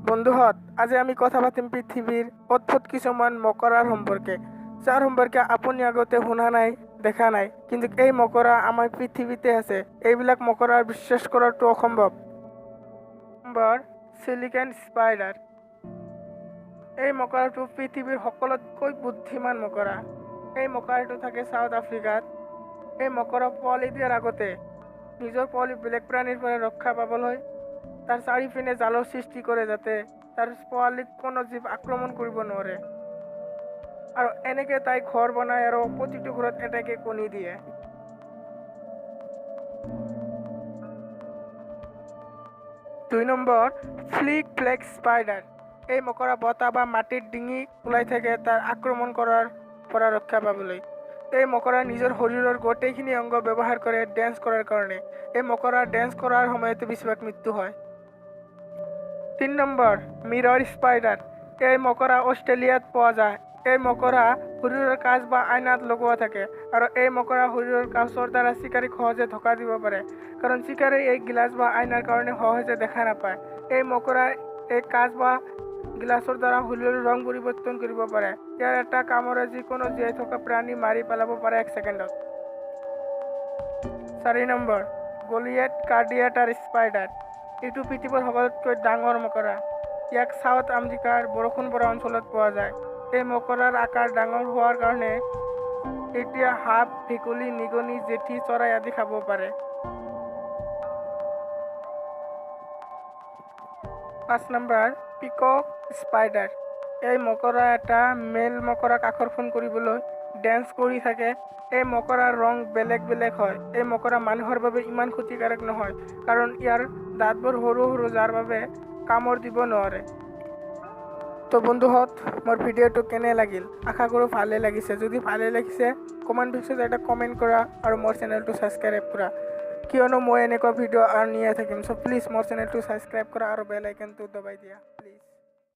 বন্ধুহত আজি আমি কথা পাতিম পৃথিৱীৰ অদ্ভুত কিছুমান মকৰাৰ সম্পৰ্কে যাৰ সম্পৰ্কে আপুনি আগতে শুনা নাই দেখা নাই কিন্তু এই মকৰা আমাৰ পৃথিৱীতে আছে এইবিলাক মকৰাৰ বিশ্বাস কৰাটো অসম্ভৱ। Number silicon spider. এই মকৰাটো পৃথিৱীৰ সকলোতকৈ বুদ্ধিমান মকৰা। এই মকৰাটো থাকে সাউথ আফ্ৰিকাত। এই মকৰা পোৱালি দিয়াৰ আগতে নিজৰ পোৱালি বেলেগ প্ৰাণীৰ পৰা ৰক্ষা পাবলৈ তাৰ চাৰিওপিনে জালৰ সৃষ্টি কৰে যাতে তাৰ পোৱালিক কোনো জীৱ আক্ৰমণ কৰিব নোৱাৰে আৰু এনেকৈ তাই ঘৰ বনায় আৰু প্ৰতিটো ঘৰত এটাকৈ কণী দিয়ে। দুই নম্বৰ ফ্লিক ফ্লেক স্পাইডাৰ। এই মকৰা বতাহ বা মাটিৰ ডিঙি ওলাই থাকে তাৰ আক্ৰমণ কৰাৰ পৰা ৰক্ষা পাবলৈ। এই মকৰা নিজৰ শৰীৰৰ গোটেইখিনি অংগ ব্যৱহাৰ কৰে ডেন্স কৰাৰ কাৰণে। এই মকৰা ডেন্স কৰাৰ সময়তে বেছিভাগ মৃত্যু হয়। 3 নম্বৰ মিৰৰ স্পাইডাৰ। এই মকৰা অষ্ট্ৰেলিয়াত পোৱা যায়। এই মকৰা শৰীৰৰ কাঁচ বা আইনাত লগোৱা থাকে আৰু এই মকৰা শৰীৰৰ কাঁচৰ দ্বাৰা চিকাৰীক সহজে ধোকা দিব পাৰে কাৰণ চিকাৰী এই গিলাচ বা আইনাৰ কাৰণে সহজে দেখা নাপায়। এই মকৰা এই কাঁচ বা গিলাচৰ দ্বাৰা শৰীৰৰ ৰং পৰিৱৰ্তন কৰিব পাৰে। ইয়াৰ এটা কামৰে যিকোনো জীয়াই থকা প্ৰাণী মাৰি পেলাব পাৰে 1 ছেকেণ্ডত। 4 নম্বৰ গলিয়েট কাৰ্ডিয়েটাৰ স্পাইডাৰ। এইটো পৃথিৱীৰ সকলোতকৈ ডাঙৰ মকৰা। ইয়াক সাউথ আমেৰিকাৰ বৰষুণ পৰা অঞ্চলত পোৱা যায়। এই মকৰাৰ আকাৰ ডাঙৰ হোৱাৰ কাৰণে এতিয়া সাপ, ভেকুলী, নিগনি, জেঠী, চৰাই আদি খাব পাৰে। 5 নম্বৰ পিকক স্পাইডাৰ। এই মকৰা এটা মেল মকৰাক আকৰ্ষণ কৰিবলৈ ডেন্স কৰি থাকে। এই মকৰাৰ ৰং বেলেগ বেলেগ হয়। এই মকৰা মানুহৰ বাবে ইমান ক্ষতিকাৰক নহয় কাৰণ ইয়াৰ দাঁতবোৰ সৰু সৰু যাৰ বাবে কামড় দিব নোৱাৰে। তো বন্ধুহত মোৰ ভিডিঅ'টো কেনে লাগিল? আশা কৰোঁ ভালে লাগিছে। যদি ভালে লাগিছে কমেণ্ট বক্সত এটা কমেণ্ট কৰা আৰু মোৰ চেনেলটো ছাবস্ক্ৰাইব কৰা কিয়নো মই এনেকুৱা ভিডিঅ' নিয়ে থাকিম। চ' প্লিজ মোৰ চেনেলটো ছাবস্ক্ৰাইব কৰা আৰু বেল আইকনটো দবাই দিয়া প্লিজ।